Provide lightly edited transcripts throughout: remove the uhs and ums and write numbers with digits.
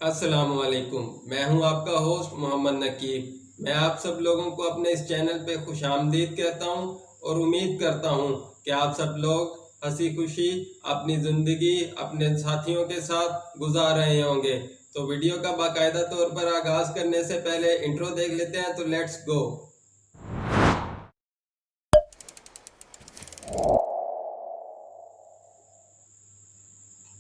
अस्सलामुअलैकुम। मैं हूं आपका होस्ट मोहम्मद नकीब। मैं आप सब लोगों को अपने इस चैनल पे खुशामदीद कहता हूं और उम्मीद करता हूं कि आप सब लोग हंसी खुशी अपनी ज़िंदगी अपने साथियों के साथ गुजार रहे होंगे। तो वीडियो का बाकायदा तौर पर आगाज़ करने से पहले इंट्रो देख लेते हैं, तो let's go.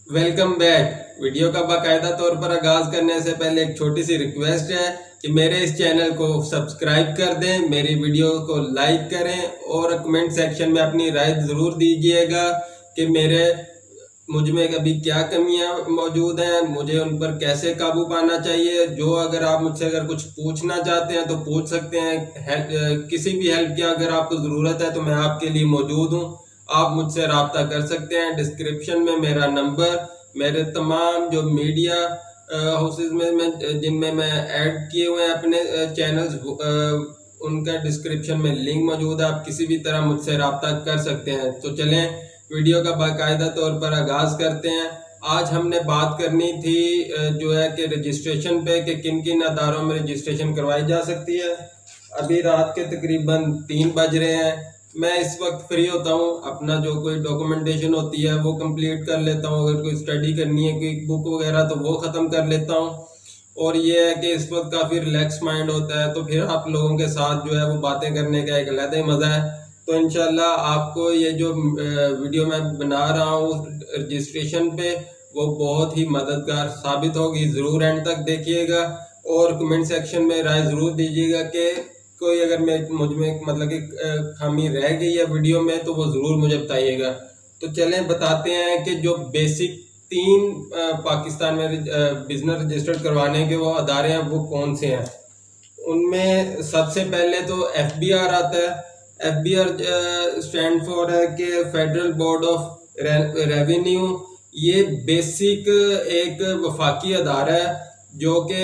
Welcome back. Video का बाकायदा तौर पर आगाज करने से पहले एक छोटी सी रिक्वेस्ट है कि मेरे इस चैनल को सब्सक्राइब कर दें, मेरी वीडियो को लाइक करें और कमेंट सेक्शन में अपनी राय ज़रूर दीजिएगा कि मुझ में अभी क्या कमियां मौजूद हैं, मुझे उन पर कैसे काबू पाना चाहिए। जो अगर आप मुझसे अगर कुछ पूछना चाहते हैं तो पूछ सकते हैं। किसी भी हेल्प की अगर आपको ज़रूरत है तो मैं आपके लिए मौजूद हूँ। आप मुझसे रब्ता कर सकते हैं। डिस्क्रिप्शन में मेरा नंबर, मेरे तमाम जो मीडिया हाउसेज में जिनमें मैं ऐड किए हुए हैं अपने चैनल्स, उनका डिस्क्रिप्शन में लिंक मौजूद है। आप किसी भी तरह मुझसे रब्ता कर सकते हैं। तो चलें वीडियो का बाकायदा तौर पर आगाज़ करते हैं। आज हमने बात करनी थी जो है कि रजिस्ट्रेशन पे, कि किन किन अदारों में रजिस्ट्रेशन करवाई जा सकती है। अभी रात के तकरीबन 3 बज रहे हैं। मैं इस वक्त फ्री होता हूँ, अपना जो कोई डॉक्यूमेंटेशन होती है वो कंप्लीट कर लेता हूँ। अगर कोई स्टडी करनी है, कोई बुक वगैरह, तो वो ख़त्म कर लेता हूँ। और ये है कि इस वक्त काफ़ी रिलैक्स माइंड होता है, तो फिर आप लोगों के साथ जो है वो बातें करने का एक अलग ही मज़ा है। तो इंशाल्लाह आपको ये जो वीडियो मैं बना रहा हूँ रजिस्ट्रेशन पे, वो बहुत ही मददगार साबित होगी। ज़रूर एंड तक देखिएगा और कमेंट सेक्शन में राय ज़रूर दीजिएगा कि कोई अगर मुझ में मतलब कि खामी रह गई है वीडियो में, तो वो ज़रूर मुझे बताइएगा। तो चलें बताते हैं कि जो बेसिक 3 पाकिस्तान में बिजनेस रजिस्टर्ड करवाने के वो अदारे हैं वो कौन से हैं। उनमें सबसे पहले तो FBR आता है। FBR स्टैंड फॉर है कि फेडरल बोर्ड ऑफ रेवेन्यू। ये बेसिक एक वफाकी अदारा है जो कि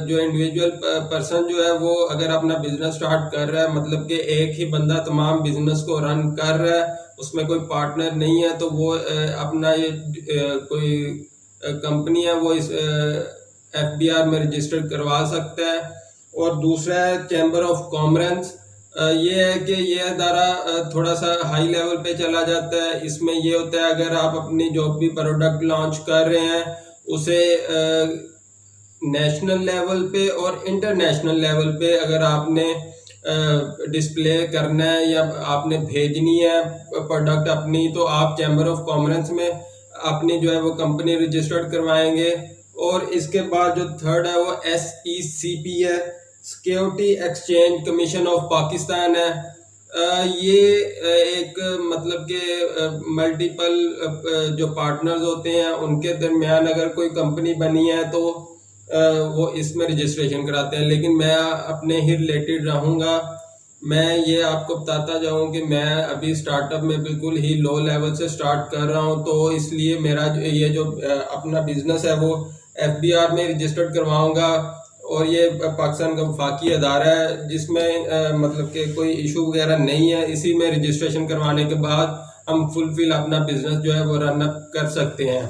जो इंडिविजुअल पर्सन जो है वो अगर अपना बिजनेस स्टार्ट कर रहा है, मतलब कि एक ही बंदा तमाम बिजनेस को रन कर रहा है, उसमें कोई पार्टनर नहीं है, तो वो अपना ये कोई कंपनी है वो इस FBR में रजिस्टर करवा सकता है। और दूसरा है चैम्बर ऑफ कॉमर्स। ये है कि ये अदारा थोड़ा सा हाई लेवल पे चला जाता है। इसमें ये होता है अगर आप अपनी जो भी प्रोडक्ट लॉन्च कर रहे हैं उसे नेशनल लेवल पे और इंटरनेशनल लेवल पे अगर आपने डिस्प्ले करना है या आपने भेजनी है प्रोडक्ट अपनी, तो आप चैम्बर ऑफ कॉमर्स में अपनी जो है वो कंपनी रजिस्टर्ड करवाएंगे। और इसके बाद जो थर्ड है वो SECP है, security exchange commission of Pakistan है। ये एक मतलब कि मल्टीपल जो पार्टनर्स होते हैं उनके दरमियान अगर कोई कंपनी बनी है तो वो इसमें रजिस्ट्रेशन कराते हैं। लेकिन मैं अपने ही रिलेटेड रहूँगा। मैं ये आपको बताता जाऊँ कि मैं अभी स्टार्टअप में बिल्कुल ही लो लेवल से स्टार्ट कर रहा हूँ, तो इसलिए मेरा ये जो अपना बिजनेस है वो FBR में रजिस्टर्ड करवाऊँगा। और ये पाकिस्तान का वफाकी अदारा है जिसमें मतलब कि कोई इशू वगैरह नहीं है। इसी में रजिस्ट्रेशन करवाने के बाद हम फुलफिल अपना बिजनेस जो है वो रन अप कर सकते हैं।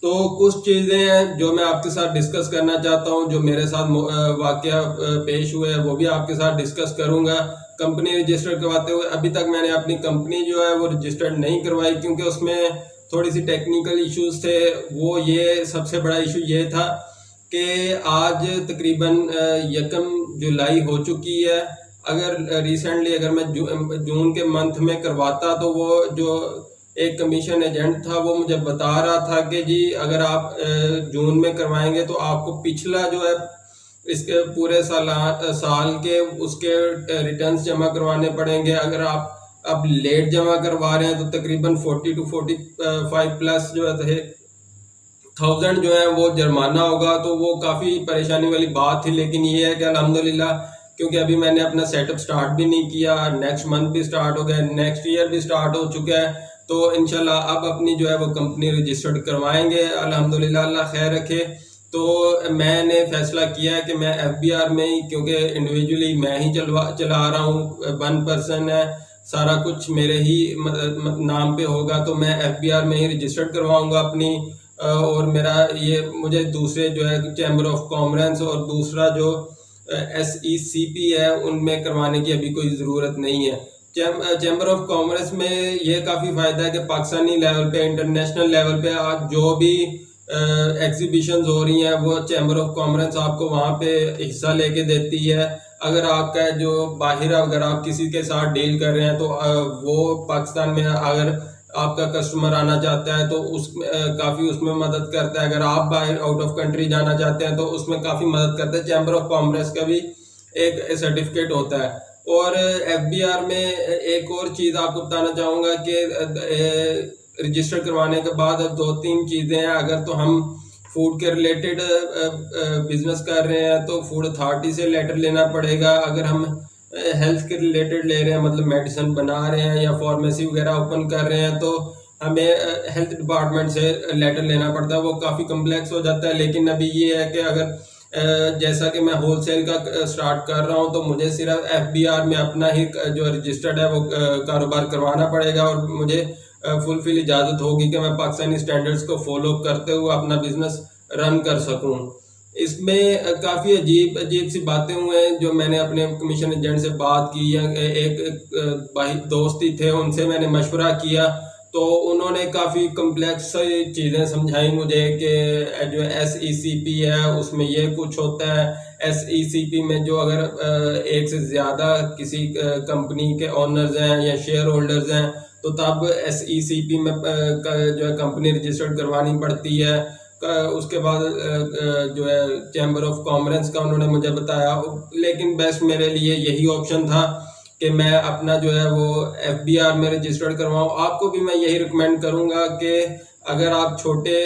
तो कुछ चीज़ें हैं जो मैं आपके साथ डिस्कस करना चाहता हूँ, जो मेरे साथ वाकया पेश हुए हैं वो भी आपके साथ डिस्कस करूँगा। कंपनी रजिस्टर करवाते हुए अभी तक मैंने अपनी कंपनी जो है वो रजिस्टर्ड नहीं करवाई, क्योंकि उसमें थोड़ी सी टेक्निकल इश्यूज थे। वो ये सबसे बड़ा इशू ये था कि आज तकरीबन 1 जुलाई हो चुकी है। अगर रिसेंटली अगर मैं जून के मंथ में करवाता तो वो जो एक कमीशन एजेंट था वो मुझे बता रहा था कि जी अगर आप जून में करवाएंगे तो आपको पिछला जो है इसके पूरे साल के उसके रिटर्न्स जमा करवाने पड़ेंगे। अगर आप अब लेट जमा करवा रहे हैं तो तकरीबन 40 to 45 प्लस जो है 1000 जो है वो जुर्माना होगा। तो वो काफ़ी परेशानी वाली बात थी। लेकिन ये है कि अल्हम्दुलिल्लाह, क्योंकि अभी मैंने अपना सेटअप स्टार्ट भी नहीं किया, नेक्स्ट मंथ भी स्टार्ट हो गया, नेक्स्ट ईयर भी स्टार्ट हो चुका है, तो इंशाल्लाह अब अपनी जो है वो कंपनी रजिस्टर्ड करवाएंगे अल्हम्दुलिल्लाह, अल्लाह खैर रखे। तो मैंने फैसला किया है कि मैं FBR में ही, क्योंकि इंडिविजुअली मैं ही चला रहा हूँ, 1 पर्सन है, सारा कुछ मेरे ही नाम पे होगा, तो मैं FBR में ही रजिस्टर्ड करवाऊँगा अपनी। और मेरा ये मुझे दूसरे जो है चैम्बर ऑफ कॉमर्स और दूसरा जो SECP है उनमें करवाने की अभी कोई ज़रूरत नहीं है। चैम्बर ऑफ कॉमर्स में ये काफ़ी फ़ायदा है कि पाकिस्तानी लेवल पे, इंटरनेशनल लेवल पे आज जो भी एग्जीबिशंस हो रही हैं वो चैम्बर ऑफ कॉमर्स आपको वहाँ पे हिस्सा लेके देती है। अगर आपका जो बाहर अगर आप किसी के साथ डील कर रहे हैं तो वो पाकिस्तान में अगर आपका कस्टमर आना चाहता है तो काफ़ी उसमें मदद करता है। अगर आप बाहर आउट ऑफ कंट्री जाना चाहते हैं तो उसमें काफ़ी मदद करता है। चैम्बर ऑफ कॉमर्स का भी एक सर्टिफिकेट होता है। और FBR में एक और चीज़ आपको बताना चाहूँगा कि रजिस्टर करवाने के बाद अब 2-3 चीज़ें हैं। अगर तो हम फूड के रिलेटेड बिजनेस कर रहे हैं तो फूड अथॉरिटी से लेटर लेना पड़ेगा। अगर हम हेल्थ के रिलेटेड ले रहे हैं, मतलब मेडिसिन बना रहे हैं या फार्मेसी वगैरह ओपन कर रहे हैं, तो हमें हेल्थ डिपार्टमेंट से लेटर लेना पड़ता है। वो काफ़ी कम्प्लेक्स हो जाता है। लेकिन अभी ये है कि अगर जैसा कि मैं होलसेल का स्टार्ट कर रहा हूँ तो मुझे सिर्फ FBR में अपना ही जो रजिस्टर्ड है वो कारोबार करवाना पड़ेगा और मुझे फुलफिल इजाज़त होगी कि मैं पाकिस्तानी स्टैंडर्ड्स को फॉलो करते हुए अपना बिजनेस रन कर सकूँ। इसमें काफ़ी अजीब अजीब सी बातें हुए हैं जो मैंने अपने कमीशन एजेंट से बात की या एक भाई दोस्त ही थे उनसे मैंने मशवरा किया तो उन्होंने काफ़ी कम्प्लेक्स चीज़ें समझाई मुझे कि जो SECP है उसमें ये कुछ होता है। SECP में जो अगर एक से ज़्यादा किसी कंपनी के ओनर्स हैं या शेयर होल्डर्स हैं तो तब SECP में जो है कंपनी रजिस्टर्ड करवानी पड़ती है। उसके बाद जो है चैम्बर ऑफ कॉमर्स का उन्होंने मुझे बताया, लेकिन बेस्ट मेरे लिए यही ऑप्शन था कि मैं अपना जो है वो FBR में रजिस्टर्ड करवाऊँ। आपको भी मैं यही रिकमेंड करूँगा कि अगर आप छोटे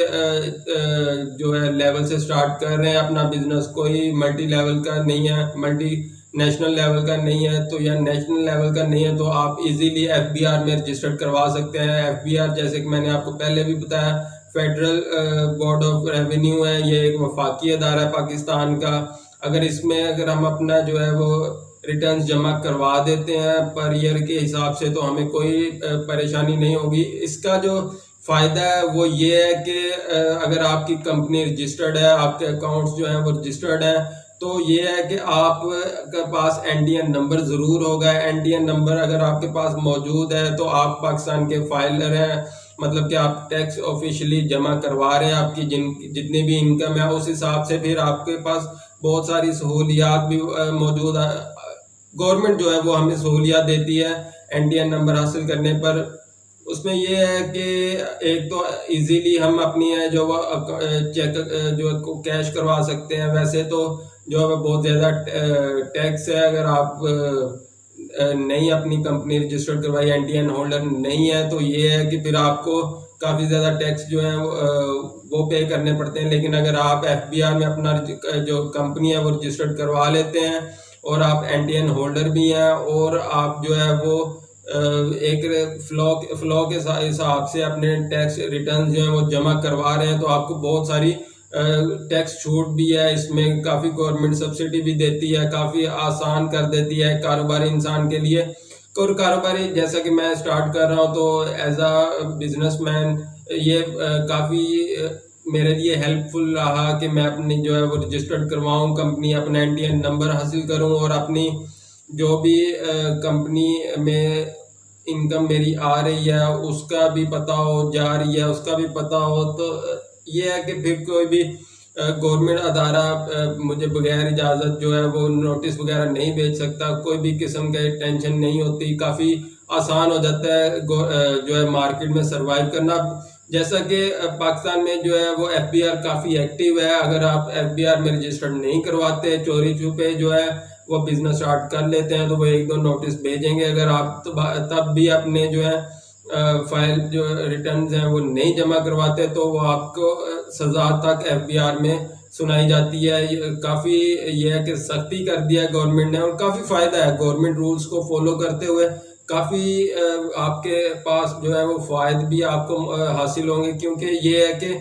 जो है लेवल से स्टार्ट कर रहे हैं अपना बिजनेस, कोई मल्टी लेवल का नहीं है, मल्टी नेशनल लेवल का नहीं है तो या नेशनल लेवल का नहीं है तो आप इजीली FBR में रजिस्टर्ड करवा सकते हैं। FBR जैसे कि मैंने आपको पहले भी बताया फेडरल बोर्ड ऑफ रेवेन्यू है, ये एक वफाकी अदारा है पाकिस्तान का। अगर इसमें अगर हम अपना जो है वो रिटर्न्स जमा करवा देते हैं पर ईयर के हिसाब से तो हमें कोई परेशानी नहीं होगी। इसका जो फ़ायदा है वो ये है कि अगर आपकी कंपनी रजिस्टर्ड है, आपके अकाउंट्स जो हैं वो रजिस्टर्ड हैं, तो ये है कि आपके पास NTN नंबर ज़रूर होगा। NTN नंबर अगर आपके पास मौजूद है तो आप पाकिस्तान के फाइलर हैं, मतलब कि आप टैक्स ऑफिशियली जमा करवा रहे हैं। आपकी जितनी भी इनकम है उस हिसाब से फिर आपके पास बहुत सारी सहूलियात भी मौजूद है। गवर्नमेंट जो है वो हमें सहूलियात देती है NTN नंबर हासिल करने पर। उसमें ये है कि एक तो इजीली हम अपनी है जो चेक जो कैश करवा सकते हैं। वैसे तो जो है बहुत ज़्यादा टैक्स है अगर आप नहीं अपनी कंपनी रजिस्टर्ड करवाई, NTN होल्डर नहीं है, तो ये है कि फिर आपको काफ़ी ज़्यादा टैक्स जो है वो पे करने पड़ते हैं। लेकिन अगर आप FBR में अपना जो कंपनी है वो रजिस्टर्ड करवा लेते हैं और आप NTN होल्डर भी हैं और आप जो है वो एक फ्लो के हिसाब से अपने टैक्स रिटर्न जो है वो जमा करवा रहे हैं तो आपको बहुत सारी टैक्स छूट भी है। इसमें काफ़ी गवर्नमेंट सब्सिडी भी देती है, काफ़ी आसान कर देती है कारोबारी इंसान के लिए। और कारोबारी जैसा कि मैं स्टार्ट कर रहा हूँ तो एज अ बिजनेसमैन ये काफ़ी मेरे लिए हेल्पफुल रहा कि मैं अपनी जो है वो रजिस्टर्ड करवाऊँ कंपनी, अपना NTN नंबर हासिल करूँ और अपनी जो भी कंपनी में इनकम मेरी आ रही है उसका भी पता हो, जा रही है उसका भी पता हो। तो ये है कि फिर कोई भी गवर्नमेंट अदारा मुझे बगैर इजाज़त जो है वो नोटिस वगैरह नहीं भेज सकता। कोई भी किस्म का टेंशन नहीं होती, काफ़ी आसान हो जाता है जो है मार्केट में सर्वाइव करना। जैसा कि पाकिस्तान में जो है वो FBR काफ़ी एक्टिव है। अगर आप FBR में रजिस्टर्ड नहीं करवाते, चोरी छुपे जो है वो बिज़नेस स्टार्ट कर लेते हैं तो वो 1-2 नोटिस भेजेंगे। अगर आप तब भी अपने जो है फाइल जो रिटर्न्स हैं वो नहीं जमा करवाते तो वो आपको सज़ा तक FBR में सुनाई जाती है। काफ़ी ये है कि सख्ती कर दिया है गवर्नमेंट ने और काफ़ी फ़ायदा है गवर्नमेंट रूल्स को फॉलो करते हुए। काफ़ी आपके पास जो है वो फ़ायदे भी आपको हासिल होंगे, क्योंकि ये है कि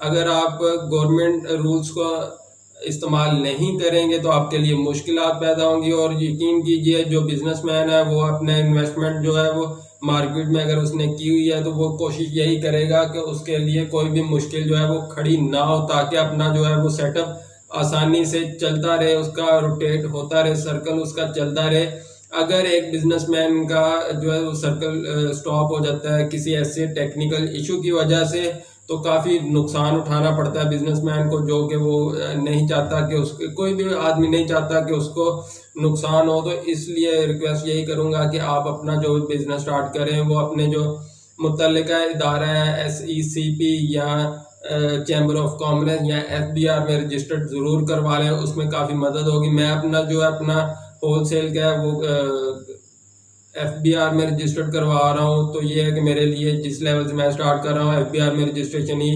अगर आप गवर्नमेंट रूल्स को इस्तेमाल नहीं करेंगे तो आपके लिए मुश्किलात पैदा होंगी। और यकीन कीजिए जो बिजनेसमैन है वो अपना इन्वेस्टमेंट जो है वो मार्केट में अगर उसने की हुई है तो वो कोशिश यही करेगा कि उसके लिए कोई भी मुश्किल जो है वो खड़ी ना हो, ताकि अपना जो है वो सेटअप आसानी से चलता रहे, उसका रोटेट होता रहे, सर्कल उसका चलता रहे। अगर एक बिजनेसमैन का जो है वो सर्कल स्टॉप हो जाता है किसी ऐसे टेक्निकल इशू की वजह से, तो काफ़ी नुकसान उठाना पड़ता है बिजनेसमैन को, जो कि वो नहीं चाहता कि उसके, कोई भी आदमी नहीं चाहता कि उसको नुकसान हो। तो इसलिए रिक्वेस्ट यही करूँगा कि आप अपना जो बिज़नेस स्टार्ट करें वो अपने जो मुतल्लिका इदारा है SECP या चैम्बर ऑफ कॉमर्स या FBR में रजिस्टर्ड ज़रूर करवा लें, उसमें काफ़ी मदद होगी। मैं अपना जो है अपना होलसेल का है वो FBR में रजिस्टर्ड करवा रहा हूँ। तो ये है कि मेरे लिए जिस लेवल से मैं स्टार्ट कर रहा हूँ FBR में रजिस्ट्रेशन ही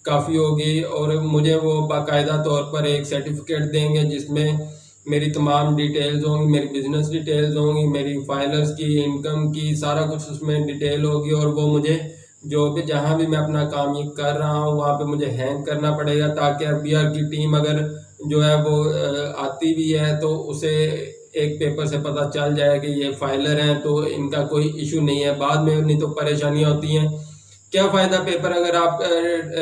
काफ़ी होगी, और मुझे वो बाकायदा तौर पर एक सर्टिफिकेट देंगे जिसमें मेरी तमाम डिटेल्स होंगी, मेरी बिजनेस डिटेल्स होंगी, मेरी फाइलर्स की, इनकम की, सारा कुछ उसमें डिटेल होगी। और वो मुझे जो भी जहाँ भी मैं अपना काम ये कर रहा हूँ वहाँ पे मुझे हैंग करना पड़ेगा, ताकि FBR की टीम अगर जो है वो आती भी है तो उसे एक पेपर से पता चल जाए कि ये फाइलर हैं, तो इनका कोई इशू नहीं है। बाद में नहीं तो परेशानियाँ होती हैं। क्या फ़ायदा पेपर अगर आप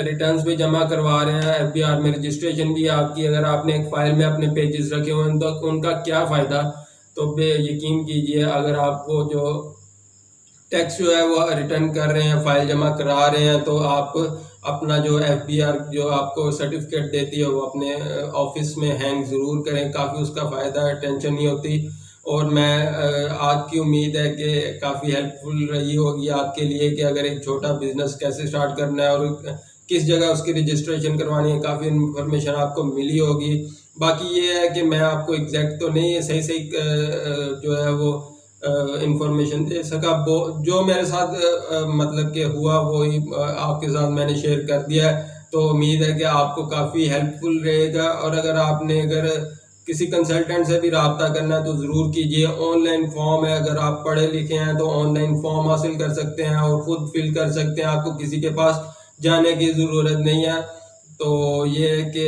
रिटर्न्स भी जमा करवा रहे हैं, FBR में रजिस्ट्रेशन भी आपकी, अगर आपने एक फ़ाइल में अपने पेजेस रखे हुए हैं तो उनका क्या फ़ायदा। तो बे यकीन कीजिए, अगर आप वो जो टैक्स जो है वो रिटर्न कर रहे हैं, फाइल जमा करा रहे हैं, तो आप अपना जो FBR जो आपको सर्टिफिकेट देती है वो अपने ऑफिस में हैंग ज़रूर करें, काफ़ी उसका फ़ायदा है, टेंशन नहीं होती। और मैं आज की उम्मीद है कि काफ़ी हेल्पफुल रही होगी आपके लिए कि अगर एक छोटा बिजनेस कैसे स्टार्ट करना है और किस जगह उसकी रजिस्ट्रेशन करवानी है, काफ़ी इन्फॉर्मेशन आपको मिली होगी। बाकी ये है कि मैं आपको एग्जैक्ट तो नहीं सही सही जो है वो इंफॉर्मेशन दे सका। वो जो मेरे साथ मतलब कि हुआ वही आपके साथ मैंने शेयर कर दिया है। तो उम्मीद है कि आपको काफ़ी हेल्पफुल रहेगा। और अगर किसी कंसल्टेंट से भी रब्ता करना है तो ज़रूर कीजिए। ऑनलाइन फॉर्म है, अगर आप पढ़े लिखे हैं तो ऑनलाइन फॉर्म हासिल कर सकते हैं और ख़ुद फिल कर सकते हैं, आपको किसी के पास जाने की ज़रूरत नहीं है। तो ये है कि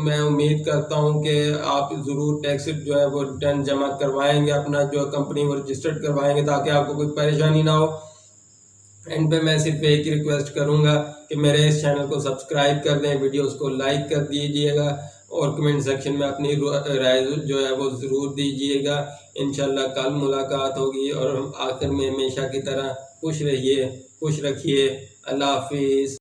मैं उम्मीद करता हूँ कि आप ज़रूर टैक्स जो है वो रिटर्न जमा करवाएंगे, अपना जो कंपनी वो रजिस्टर्ड करवाएंगे, ताकि आपको कोई परेशानी ना हो। एंड पे मैं सिर्फ एक ही रिक्वेस्ट करूँगा कि मेरे इस चैनल को सब्सक्राइब कर दें, वीडियोस को लाइक कर दीजिएगा और कमेंट सेक्शन में अपनी राय जो है वो ज़रूर दीजिएगा। इंशाल्लाह कल मुलाकात होगी। और आखिर में हमेशा की तरह खुश रहिए, खुश रखिए। अल्लाह हाफिज़।